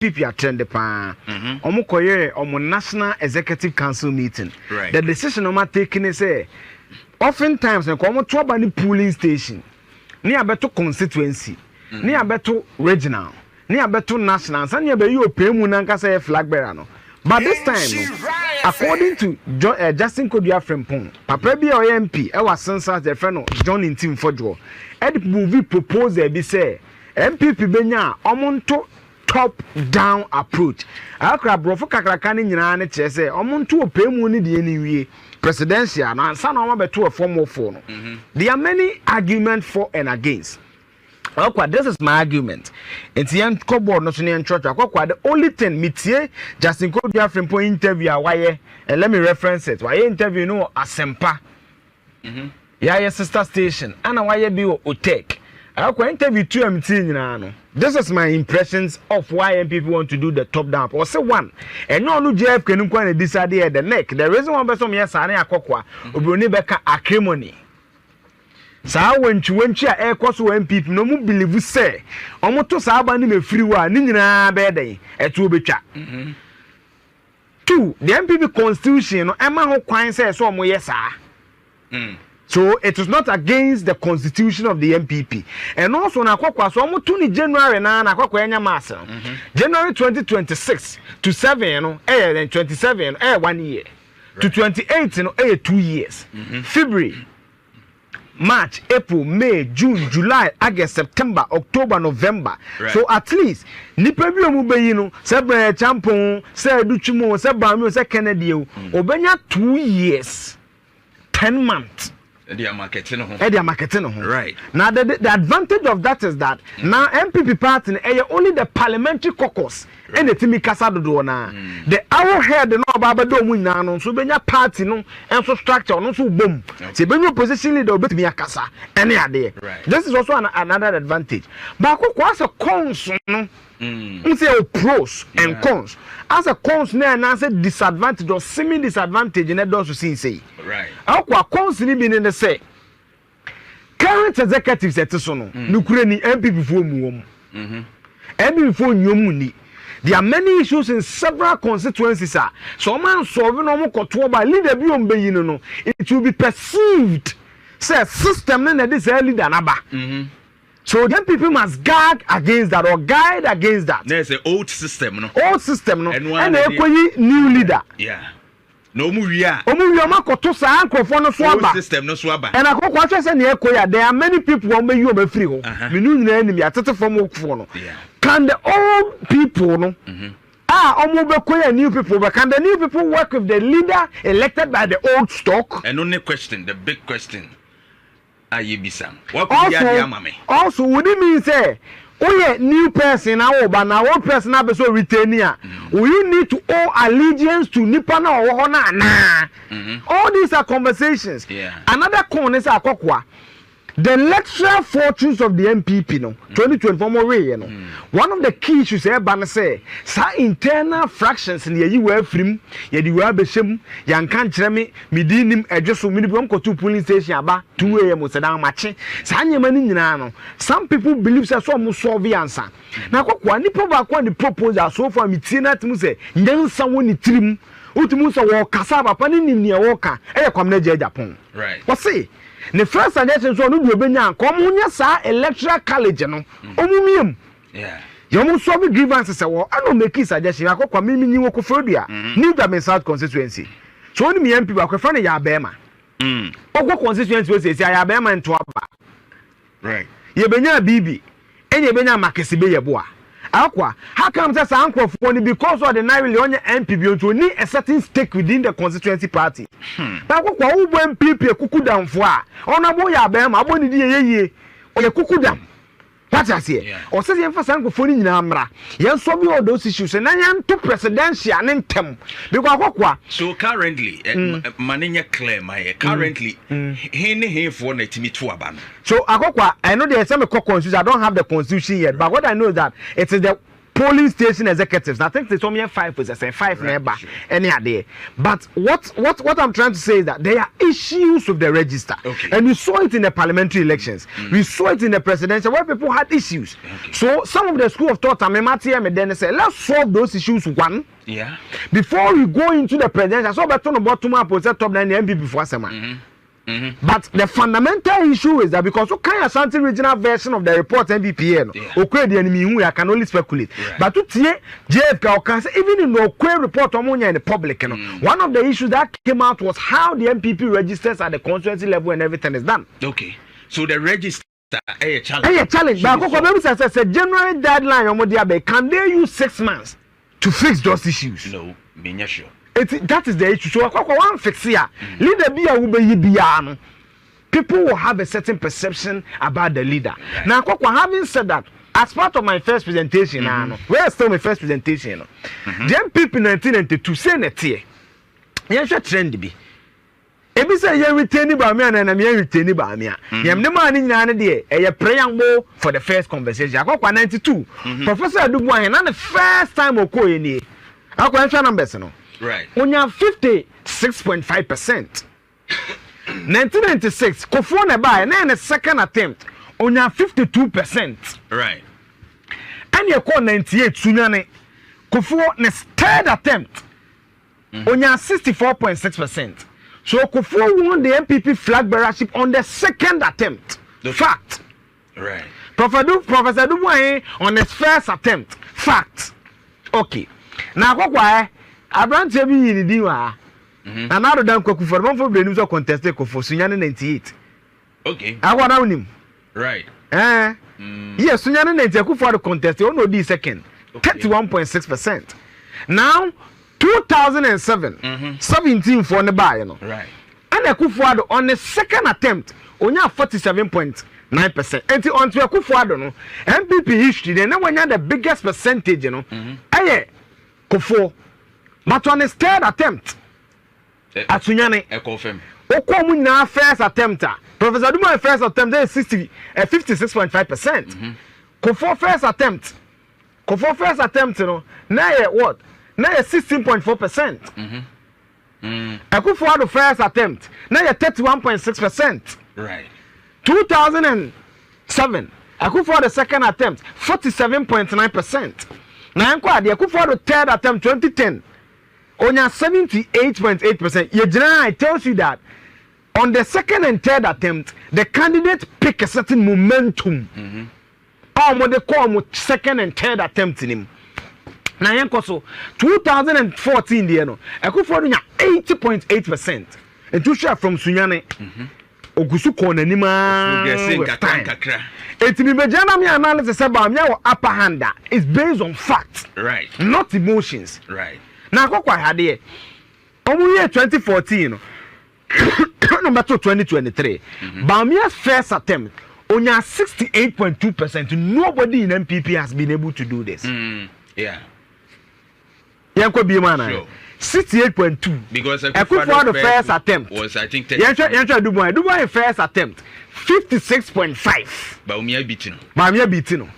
NPP attend pa omo koye omo National Executive Council meeting. Right. The decision omo taken is say oftentimes na omo to aba ni polling station ni abeto constituency ni abeto regional ni abeto national san ye be yi opemu na nka say flag bearer no. But this time no, according to Justin Kodua Frempong, papa bi o MP e was census the friend of John Intim Fodjo. Ed movie proposal be say NPP benya omonto top down approach. Akra brofo kakraka ni nyina ne che say omonto opemu ni de aniwie presidential na ansa na omabeto form of no. There are many arguments for and against. Okay, this is my argument. It's the end board no church. The only thing metie Justin Kodua Frempong interview why and let me reference it. Why interview no Asempa. Yeah, sister station. And why be Otek. I will interview 2 MT no. This is my impressions of why people want to do the top down. Or say one. And no JF can go and decide the neck. The reason why person yes ane akokwa obroni beka acrimony. Sa wenchi a ekwoso NPP no mu believe say omoto sa aba ni mefiri wa ni nyina be den etu obetwa. 2 the NPP constitution no ema ho kwan say so omo yes so it is not against the constitution of the NPP. And also na kwakwa so omo to ni January na kwakwa enya mass. January 2026 to 7 no 27 1 year. Right. To 28 no 2 years. February, March, April, May, June, July, August, September, October, November. Right. So at least nipa bi omu be yi no se bre champon se duchumo se bamio se Kennedy obenya 2 years 10 months. They are marketing right. Now the advantage of that is that now NPP party only the parliamentary caucus and the Timi Kasa do na the arrowhead no baba do mu na no so benya party no and so structure no so boom say benya opposition leader obetimi akasa any ade. This is also another advantage. But as a cons no say pros and cons. As a cons na say disadvantage or semi disadvantage in those who say right. Akwa cons ni bi ne say current executives etiso no nukure ni NPP fo mu wom NPP fo nyomu ni. There are many issues in several constituencies so man solve no mo koto ba leader bi ombe yi no it will be perceived say system na this leader na ba. So then people must guard against that or guide against that. There's an old system, no. And they new leader. Yeah. No muria. Ma koto sa ankrofo no so aba. Old system no so aba. And akokwa che se na ekoya there are many people who may you be free ho. Me nu nyina anim ya tete fam okufo no. Can the old people no omo be koya new people but can the new people work with the leader elected by the old stock? And only question, the big question. Also, would it mean say, oh new person now, but now one person now be so retaining? Will you need to owe allegiance to Nipana or Hona? All these are conversations. Another con is Akokwa. The electoral fortunes of the NPP, no, 2024 way, no. One of the key issues here, Bana say, sa internal fractions in the UF film, ye were beshem, yan can't tell me, medinim, a just so many people to polling station about 2 a.m. was a down matching. Sanya Maninano. Some people believe that some solve the answer. Now, what Nipo back when the proposal so far, Mitina to say, young someone in trim, Utumusa walk, Cassava, Panin near Walker, and a common Japon. Right. What say? The first suggestion so no do benya komunya sa electoral college no omumiem yomu so be grievances e wo I no make suggestion akokwa mimi nyi wokofodua New Durban South constituency so oni me MP akofra ne ya bema ogwo constituency we say ya bema nto aba right ye benya bibi enye benya makesi be yeboa akwa how come say sa ankrofo because of the narrowly on NPP to need a certain stake within the constituency party but akwa ubo NPP kukudamfo a onabo ya be ma aboni di yeye oye kukudam what I say o say yen fa sa ankrofo ni nyina amra yen so be all those issues na yen to presidential ntem because akwa so currently manenya clear my currently he for na timi to aba no so akwa I know there is some constitution I don't have the constitution yet but what I know is that it is the polling station executives. I think they told me 5 was say 5 nearby any idea. But what I'm trying to say is that there are issues with the register, and we saw it in the parliamentary elections. We saw it in the presidential where people had issues. So some of the school of thought, and then they say, let's solve those issues one. Yeah. Before we go into the presidential, so better no bottom up was top 9 NPP before summer. But the fundamental issue is that because you can't something regional version of the report NPP, okay, the enemy who I can only speculate. But to JFK can say even in the okay report in the public, you know, one of the issues that came out was how the NPP registers at the constituency level and everything is done. Okay, so the register a challenge. A challenge. But it's a general deadline. Can they use 6 months to fix those issues? No, me sure. That is the issue. So one fix here. Leader be a people will have a certain perception about the leader. Now, having said that, as part of my first presentation, where still my first presentation, the MPP 1992 say that here, you should trend be. Ebi say you retain Bawumia and you retain Bawumia. Yam the man in a preamble for the first conversation. 92. Professor Dubois and the first time Oko in I can numbers no. Right. On your 56.5%. 1996, Kofo buy and then the second attempt on your 52%. Right. And you call 98 Sunyane. Kofo ne third attempt on your 64.6%. So Kofo won the NPP Flagbearership on the second attempt. Fact. Right. Professor Dubois on his first attempt. Fact. Okay. Now why? Abrant be in the diwa. And now the damn cook for one for the news of contested for Sunyane 98. Okay. I want on him. Right. Yes, Sunyane 98 for the contest. You know the second. 31.6%. Now 2007, 17 for the buy, you know. Right. And Akufo-Addo on the second attempt, only 47.9%. And on to Akufo-Addo, no, MPP history, then when you had the biggest percentage, you know, Kofo. But on his third attempt, at Sunyane, I confirm. Okomuna first attempt, Professor Duma first attempt is 56.5%. Kofo first attempt, you know, now what? Now 16.4%. Akufo-Addo first attempt, now 31.6%. Right. 2007, Akufo-Addo second attempt, 47.9%. Now Akufo-Addo third attempt, 2010. On your 78.8%, it tells you that on the second and third attempt, the candidate pick a certain momentum. What they call second and third attempt in him. Now, so 2014, you know, Akufo-Addo 80.8%. And to share from Sunyane, Ogusu Kona Nima. It's the Bejana analysis about me upper hand is based on facts, right? Not emotions, right? Now, what I had here, year 2014, number 2023, Bawumia's first attempt, only 68.2%. Nobody in NPP has been able to do this. Yeah. Yanko Bimana. Sure. 68.2. Because Akufo-Addo first attempt was, I think, Dubois first attempt 56.5. Bawumia beating.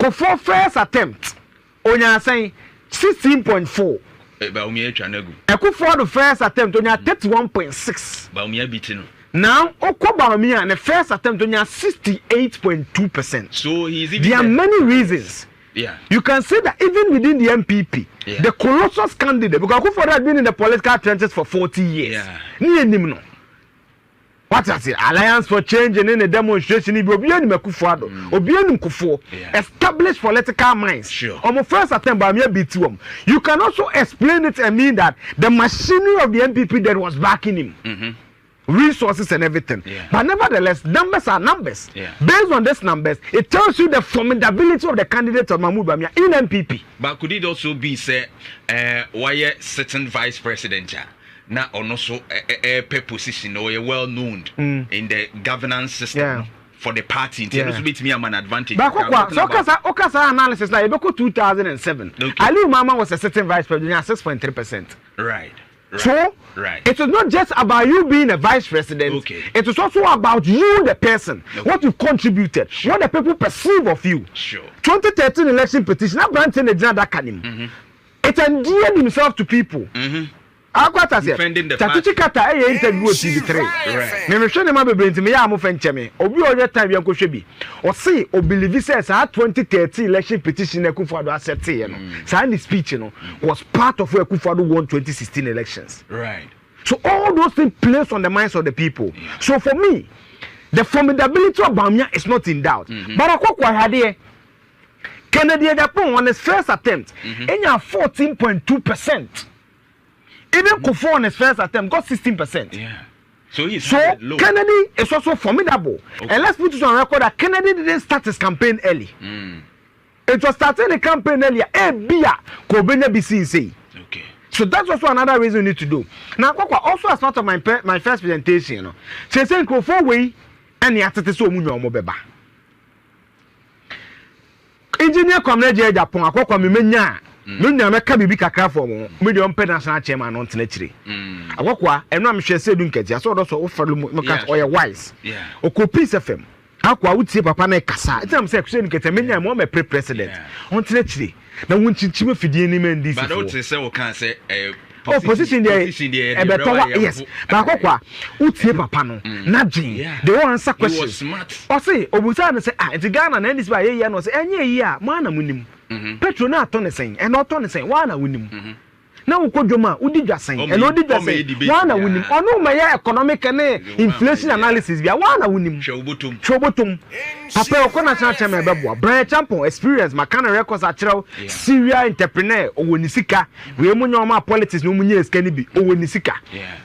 Kofo first attempt only saying 16.4. Bawumia Chanagu. Akufo-Addo first attempt only 31.6. Bawumia beating. Now Bawumia and the first attempt only 68.2%. So he's even there are many reasons. Yeah. You can say that even within the MPP, the colossus candidate, because Akufo-Addo has been in the political trenches for 40 years. Yeah. What is it? Alliance for Change and in a demonstration, established political minds. Sure. On the first attempt by me beat him. You can also explain it and mean that the machinery of the MPP that was backing him. Resources and everything. But nevertheless, numbers are numbers. Based on these numbers, it tells you the formidability of the candidate of Mahmoud Bawumia in MPP. But could it also be say why certain vice president now also a position or well known in the governance system for the party? It will be to me an advantage. But Okasa analysis like 2007. Ali Mama was a certain vice president at 6.3%. Right. So it is not just about you being a vice president. Okay. It is also about you, the person, what you've contributed, what the people perceive of you. Sure. 2013 election petition, that granting the that can it endeared himself to people. Defending the party. Kata interview with TV3. Right. Me show them be brain to me ya mo fenche me. Obi oye time yan ko hwe bi. O say o believe says 2013 election petition Akufo-Addo accept ye no. Say the speech no was part of where Akufo-Addo won 2016 elections. Right. So all those things place on the minds of the people. Yeah. So for me, the formidability of Bawumia is not in doubt. But Akokwa had Kennedy Japan on his first attempt, and 14.2%. Even Kufuor on his first attempt got 16%. Yeah. So Kennedy is also formidable. Okay. And let's put it on record that Kennedy didn't start his campaign early. It was starting the campaign earlier. Okay. So that's also another reason we need to do. Now, also as part of my first presentation, you know, she said Kufuor way and the attitude so much. Engineer Comrade Japan, Akokwa Mimenya. Nunya meka bibi kakra for mo medium national chairman on tenechire Akokwa eno am hwe se dunketi aso do so wo falu mo ka oye wise okopi FM akwa wutie papa na kasa etam se hwe dunketi menya mo me president on tenechire na wonchichime fidie ni mandi but o te se wo kan se position there yes but Akokwa wutie papa no na dwen they wan answer questions o say obusa na say enti Ghana na ndis ba ye no say enye yi a mo ana munim Petro na atọ ne sen e na ọtọ ne sen wa na wunim na ukodwoma udi dwasen e na odi dwasen wa na wunim ono ma ya economic and inflation analysis bia wa na wunim chobotum papa okona cha cha me bebo brand champion experience makana records achrew serial entrepreneur owonisika we munye oma politics no munye eska ni bi owonisika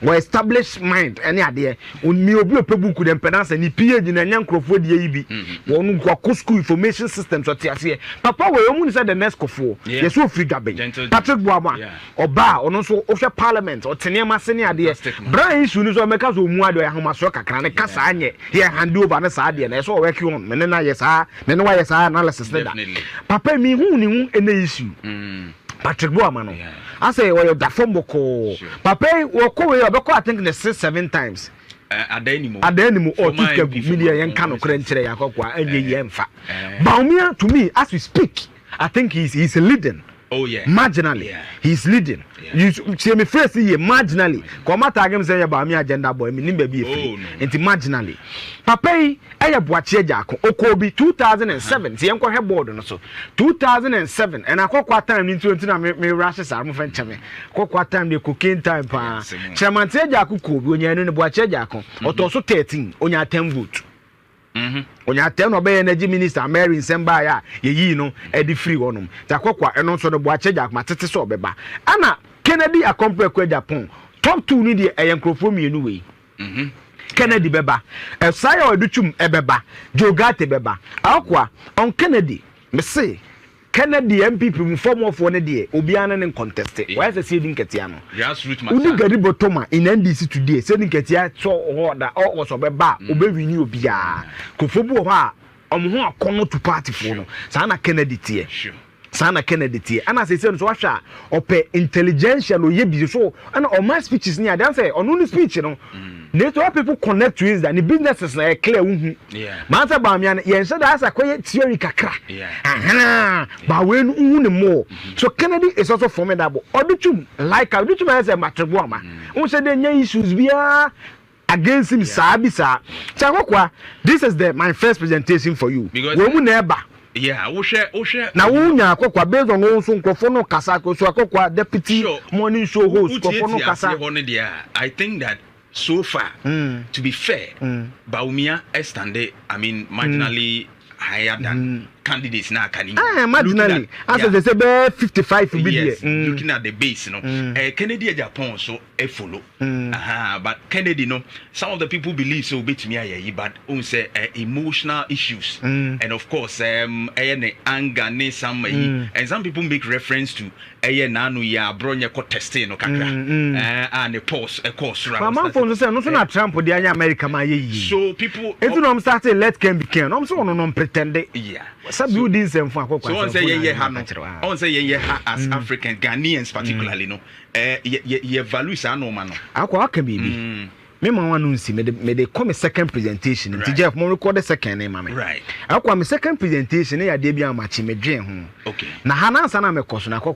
we establish mind ene ade mi obi opebuku de impedance ni PhD na nyankrofo de yi bi wonu nkwa school information system so tiase papa we omu ni say the next kofo yeso free gaben Patrick Buama oba ono so ohwe parliament otenema se ni ade brand issue ni so meka so mu ade ahomaso kakra ne kasa anye he hand over na sa ade na so work on na yesa na no yesa analysis da papa mi hu ni hu ene issue Patrick Buama no I say we da fomboko papa wo ko we obeko I think the 6-7 times adanimo o tika media yen kan no kra nkyere yakokwa anye yemfa Bawumia to me as we speak I think he's leading. Oh yeah. Marginally. Yeah. He's leading. Yeah. You see me first here marginally. Come tag him say about me agenda boy me nimbe be free. Enti marginally. Papa yi eye boache jako okobi 2007. See enko he board no so. 2007 and akokwa time in 20 na me rashes am fenche me. Akokwa time de cocaine time pa. Chairman te jako kobi onya no boache jako. Oto so 13 onya 10 vote. Onya tell no be energy minister Mary Nsemba ya ye no e di free wonum takokwa eno so no boache jak matete so obeba ana Kennedy accompany kwa Japan top 2 ni de eyenkrofo mienu we Kennedy beba Esaya Oduchum ebeba Jogate beba akwa on Kennedy me say Kennedy NPP mu form of one dey obiana ne contest why say say dinketia no grassroots matter udi gari botoma in NDC today say dinketia so order o so beba obewini obia kofobu ho a omho akono to party fo no sana Kennedy tie sana Kennedy tie ana say say so hwa ope intelligentsia no ye bi so ana o my speeches ni adan say onu ni speech no later people connect to is that the businesses na clear unhu man say Bawumia yen say that as akoye theory kakra ba we nu ne more so Kennedy is also formidable Oduchum like Oduchum say Patrick Buama who say dey issues bia against him sabisa chakokwa this is my first presentation for you we mu na eba wo hwe na wunya akokwa based on won so nkofo no kasa ko so akokwa deputy morning show host nkofo no kasa I think that so far to be fair Bawumia standard I mean marginally higher than candidates now can marginally as they say 55 yes, looking at the base Kennedy Japan so follow but Kennedy no some of the people believe so bit me but say emotional issues and of course anger ne some and some people make reference to nanu ya bronya ko testing no kakra and the pause a course man for say no so na Trump dey anya America ma ye so people if you know I'm starting let can be can I'm so no pretend Some buildings and for so on say on say as African Ghanaians particularly no ye values are no man. Akwa ka bibi. Me ma wan nsi me de come second presentation. Nti Jeff mo record the second name me. Right. Akwa me second presentation ya de bia ma chi me dwen ho. Okay. Na hanansa na me koso na